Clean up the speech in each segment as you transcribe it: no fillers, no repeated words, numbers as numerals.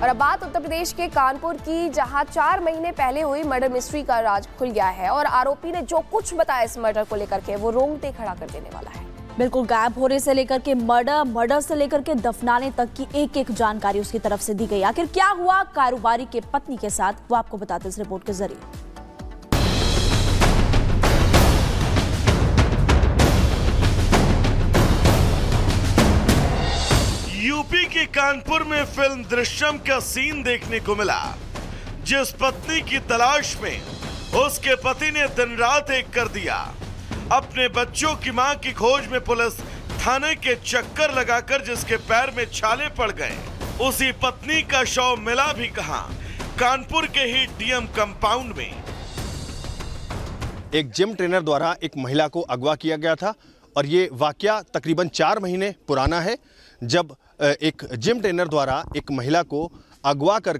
और अब बात उत्तर प्रदेश के कानपुर की, जहां 4 महीने पहले हुई मर्डर मिस्ट्री का राज खुल गया है और आरोपी ने जो कुछ बताया इस मर्डर को लेकर के वो रोंगटे खड़ा कर देने वाला है। बिल्कुल, गायब होने से लेकर के मर्डर से लेकर के दफनाने तक की एक एक जानकारी उसकी तरफ से दी गई। आखिर क्या हुआ कारोबारी के पत्नी के साथ, वो आपको बताते इस रिपोर्ट के जरिए। यूपी के कानपुर में फिल्म दृश्यम का सीन देखने को मिला। जिस पत्नी की तलाश में उसके पति ने दिन रात एक कर दिया। अपने बच्चों की मां की खोज में पुलिस थाने के चक्कर लगाकर जिसके पैर में छाले पड़ गए, उसी पत्नी का शव मिला भी कहां? कानपुर के ही डीएम कंपाउंड में। एक जिम ट्रेनर द्वारा एक महिला को अगवा किया गया था और ये वाकया तकरीबन 4 महीने पुराना है, जब एक जिम ट्रेनर द्वारा एक महिला को अगवा कर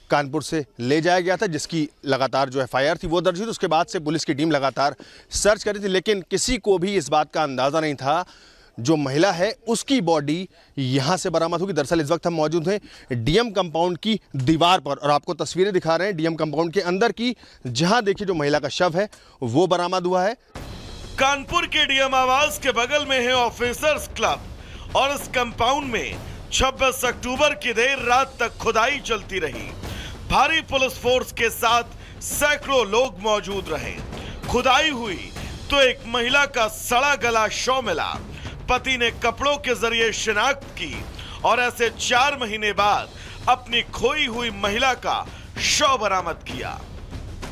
कानपुर से ले जाया गया था, जिसकी लगातार जो एफआईआर थी वो दर्ज हुई। उसके बाद से पुलिस की टीम लगातार सर्च कर रही थी, लेकिन किसी को भी इस बात का अंदाज़ा नहीं था जो महिला है उसकी बॉडी यहाँ से बरामद होगी। दरअसल इस वक्त हम मौजूद हैं डीएम कंपाउंड की दीवार पर और आपको तस्वीरें दिखा रहे हैं डीएम कंपाउंड के अंदर की, जहाँ देखिए जो महिला का शव है वो बरामद हुआ है। कानपुर के डीएम आवास के बगल में है ऑफिसर्स क्लब और इस कंपाउंड में 26 अक्टूबर की देर रात तक खुदाई चलती रही। भारी पुलिस फोर्स के साथ सैकड़ों लोग मौजूद रहे। खुदाई हुई तो एक महिला का सड़ा गला शव मिला। पति ने कपड़ों के जरिए शिनाख्त की और ऐसे 4 महीने बाद अपनी खोई हुई महिला का शव बरामद किया।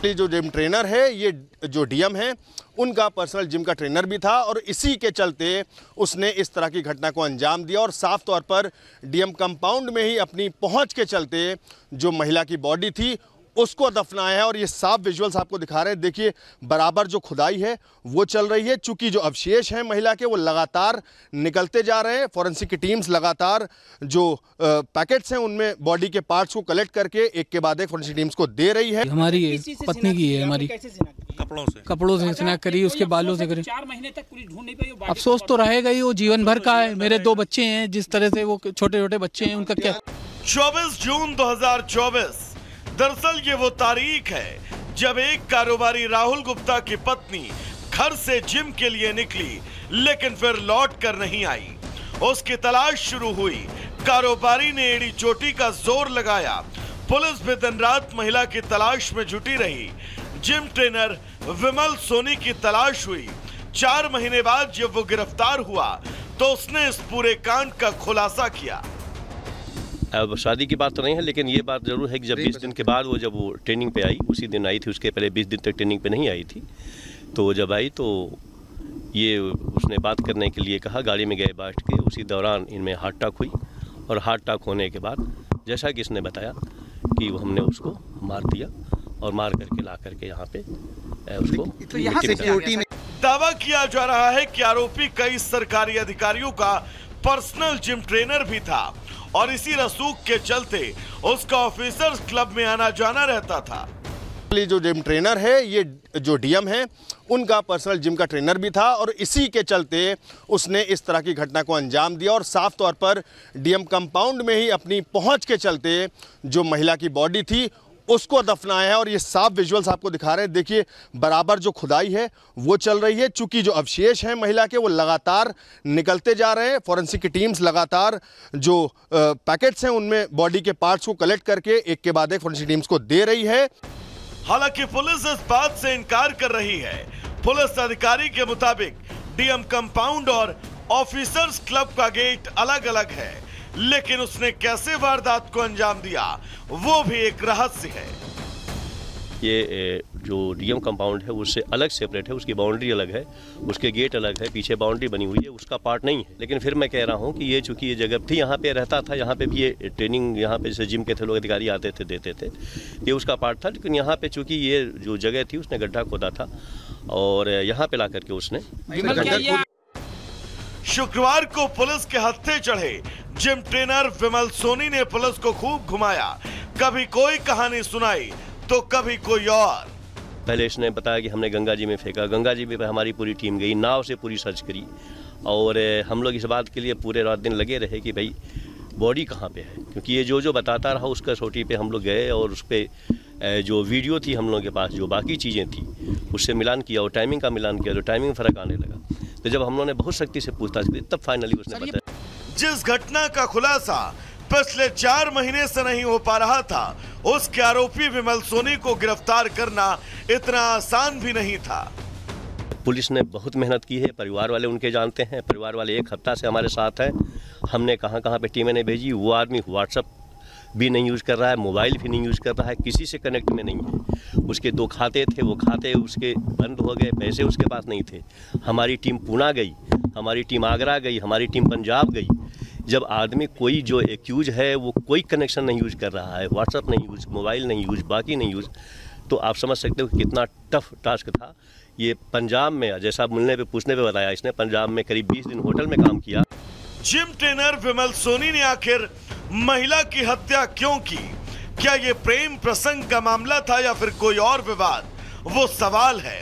जो जिम ट्रेनर है, ये जो डीएम है, उनका पर्सनल जिम का ट्रेनर भी था और इसी के चलते उसने इस तरह की घटना को अंजाम दिया और साफ तौर पर डीएम कंपाउंड में ही अपनी पहुंच के चलते जो महिला की बॉडी थी उसको दफनाया है। और ये साफ विजुअल्स आपको दिखा रहे हैं, देखिए बराबर जो खुदाई है वो चल रही है। चूंकि जो अवशेष हैं महिला के वो लगातार निकलते जा रहे हैं। फॉरेंसिक की टीम्स लगातार जो पैकेट्स हैं उनमें बॉडी के पार्ट्स को कलेक्ट करके एक के बाद एक फॉरेंसिक टीम्स को दे रही है। हमारी पत्नी की है, हमारी कपड़ों से शिनाख्त करी, उसके बालों से करी। 4 महीने तक पुलिस ढूंढ नहीं पाई। अफसोस तो रहेगा ही, वो जीवन भर का है। मेरे 2 बच्चे हैं, जिस तरह से वो छोटे छोटे बच्चे हैं, उनका क्या। 24 जून 2024 दरअसल ये वो तारीख है जब एक कारोबारी राहुल गुप्ता की पत्नी घर से जिम के लिए निकली, लेकिन फिर लौट कर नहीं आई। उसकी तलाश शुरू हुई। कारोबारी ने एड़ी चोटी का जोर लगाया। पुलिस भी दिन रात महिला की तलाश में जुटी रही। जिम ट्रेनर विमल सोनी की तलाश हुई। 4 महीने बाद जब वो गिरफ्तार हुआ तो उसने इस पूरे कांड का खुलासा किया। अब शादी की बात तो नहीं है, लेकिन ये बात जरूर है कि जब 20 दिन के बाद जब वो ट्रेनिंग पे आई, उसी दिन आई थी। उसके पहले 20 दिन तक ट्रेनिंग पे नहीं आई थी। तो जब आई तो ये उसने बात करने के लिए कहा, गाड़ी में गए बैठ के। उसी दौरान इनमें हार्ट अटैक हुई और हार्ट अटैक होने के बाद जैसा कि इसने बताया कि वो हमने उसको मार दिया और मार करके ला करके यहाँ पे उसको दावा किया जा रहा है कि आरोपी कई सरकारी अधिकारियों का पर्सनल जिम ट्रेनर भी था और इसी रसूख के चलते उसका ऑफिसर्स क्लब में आना जाना रहता था। जो जिम ट्रेनर है, ये जो डीएम है, उनका पर्सनल जिम का ट्रेनर भी था और इसी के चलते उसने इस तरह की घटना को अंजाम दिया और साफ तौर पर डीएम कंपाउंड में ही अपनी पहुंच के चलते जो महिला की बॉडी थी उसको दफनाया है। और ये साफ विजुअल्स आपको दिखा रहे हैं, देखिए बराबर जो खुदाई है वो चल रही है। चूंकि जो अवशेष हैं महिला के वो लगातार निकलते जा रहे हैं। फॉरेंसिक की टीम्स लगातार जो पैकेट्स हैं उनमें बॉडी के पार्ट्स को कलेक्ट करके एक के बाद एक फॉरेंसिक टीम्स को दे रही है। हालांकि पुलिस इस बात से इनकार कर रही है। पुलिस अधिकारी के मुताबिक डीएम कंपाउंड और ऑफिसर्स क्लब का गेट अलग अलग है, लेकिन उसने कैसे वारदात को अंजाम दिया वो भी एक रहस्य है। ये जो डीएम कंपाउंड है उससे अलग सेपरेट है, उसकी बाउंड्री अलग है, उसके गेट अलग है, पीछे बाउंड्री बनी हुई है, उसका पार्ट नहीं है। लेकिन फिर मैं कह रहा हूँ कि ये चूंकि ये जगह थी, यहाँ पे रहता था, यहाँ पे भी ये ट्रेनिंग, यहाँ पे जैसे जिम के थे लोग अधिकारी आते थे देते थे, ये उसका पार्ट था। लेकिन यहाँ पे चूंकि ये जो जगह थी उसने गड्ढा खोदा था और यहाँ पे ला करके उसने शुक्रवार को पुलिस के हत्थे चढ़े जिम ट्रेनर विमल सोनी ने पुलिस को खूब घुमाया। कभी कोई कहानी सुनाई तो कभी कोई और। पहले इसने बताया कि हमने गंगा जी में फेंका। गंगा जी में हमारी पूरी टीम गई, नाव से पूरी सर्च करी और हम लोग इस बात के लिए पूरे रात दिन लगे रहे कि भाई बॉडी कहाँ पे है, क्योंकि ये जो बताता रहा उसका कसौटी पे हम लोग गए और उस पर जो वीडियो थी हम लोगों के पास, जो बाकी चीज़ें थी उससे मिलान किया और टाइमिंग का मिलान किया तो टाइमिंग में फ़र्क आने लगा। तो जब हम लोगों ने बहुत सख्ती से पूछताछ की तब फाइनली उसने बताया। जिस घटना का खुलासा पिछले 4 महीने से नहीं हो पा रहा था, उसके आरोपी विमल सोनी को गिरफ्तार करना इतना आसान भी नहीं था। पुलिस ने बहुत मेहनत की है, परिवार वाले उनके जानते हैं, परिवार वाले 1 हफ्ता से हमारे साथ हैं। हमने कहाँ कहाँ पे टीमें ने भेजी, वो आदमी व्हाट्सएप भी नहीं यूज़ कर रहा है, मोबाइल भी नहीं यूज़ कर रहा है, किसी से कनेक्ट में नहीं है। उसके 2 खाते थे, वो खाते उसके बंद हो गए, पैसे उसके पास नहीं थे। हमारी टीम पूना गई, हमारी टीम आगरा गई, हमारी टीम पंजाब गई। जब आदमी कोई जो एक्यूज है वो कोई कनेक्शन नहीं यूज़ कर रहा है, व्हाट्सएप नहीं यूज़, मोबाइल नहीं यूज़, बाकी नहीं यूज़, तो आप समझ सकते हो कि कितना टफ टास्क था। ये पंजाब में, जैसा मिलने पे पूछने पे बताया, इसने पंजाब में करीब 20 दिन होटल में काम किया। जिम ट्रेनर विमल सोनी ने आखिर महिला की हत्या क्यों की? क्या ये प्रेम प्रसंग का मामला था या फिर कोई और विवाद? वो सवाल है।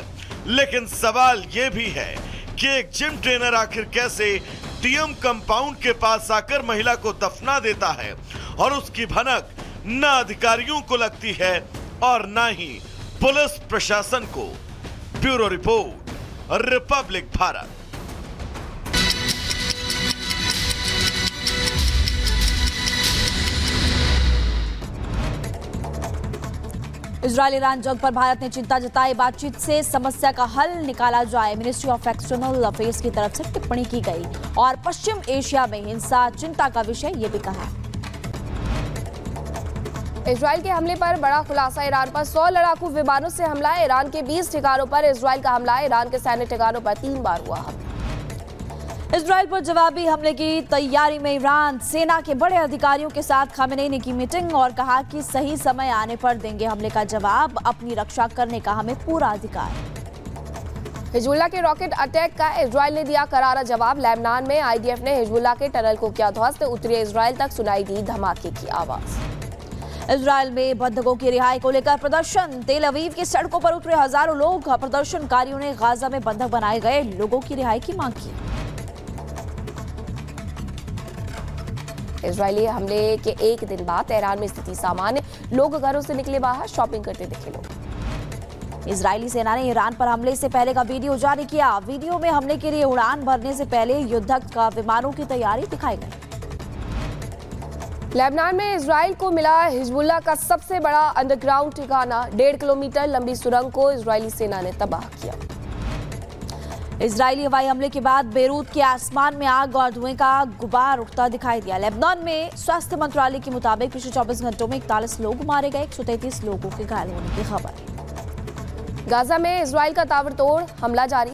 लेकिन सवाल ये भी है कि एक जिम ट्रेनर आखिर कैसे डीएम कंपाउंड के पास आकर महिला को दफना देता है और उसकी भनक न अधिकारियों को लगती है और न ही पुलिस प्रशासन को। Bureau report, Republic Bharat. Israel Iran जंग पर भारत ने चिंता जताई, बातचीत से समस्या का हल निकाला जाए। मिनिस्ट्री ऑफ एक्सटर्नल अफेयर्स की तरफ से टिप्पणी की गई और पश्चिम एशिया में हिंसा चिंता का विषय ये भी कहा। इजरायल के हमले पर बड़ा खुलासा, ईरान पर 100 लड़ाकू विमानों से हमला। ईरान के 20 ठिकानों पर इजरायल का हमला। ईरान के सैन्य ठिकानों पर 3 बार हुआ हमला। इजरायल पर जवाबी हमले की तैयारी में ईरान सेना के बड़े अधिकारियों के साथ खामेनेई ने की मीटिंग और कहा कि सही समय आने पर देंगे हमले का जवाब, अपनी रक्षा करने का हमें पूरा अधिकार। हिजबुल्लाह के रॉकेट अटैक का इजरायल ने दिया करारा जवाब। लेबनान में आईडीएफ ने हिजबुल्लाह के टनल को किया ध्वस्त। उत्तरी इजरायल तक सुनाई दी धमाके की आवाज। इजरायल में बंधकों की रिहाई को लेकर प्रदर्शन। तेल अवीव की सड़कों पर उतरे हजारों लोग। प्रदर्शनकारियों ने गाजा में बंधक बनाए गए लोगों की रिहाई की मांग की। इजरायली हमले के 1 दिन बाद तेहरान में स्थिति सामान्य। लोग घरों से निकले बाहर, शॉपिंग करते दिखे लोग। इजरायली सेना ने ईरान पर हमले से पहले का वीडियो जारी किया। वीडियो में हमले के लिए उड़ान भरने से पहले युद्धक विमानों की तैयारी दिखाई गई। लेबनान में इजरायल को मिला हिजबुल्लाह का सबसे बड़ा अंडरग्राउंड ठिकाना। 1.5 किलोमीटर लंबी सुरंग को इजरायली सेना ने तबाह किया। इजरायली हवाई हमले के बाद बेरूत के आसमान में आग और धुएं का गुबार उठता दिखाई दिया। लेबनान में स्वास्थ्य मंत्रालय के मुताबिक पिछले 24 घंटों में 41 लोग मारे गए, 133 लोगों के घायल होने की खबर। गाजा में इजरायल का ताबड़तोड़ हमला जारी।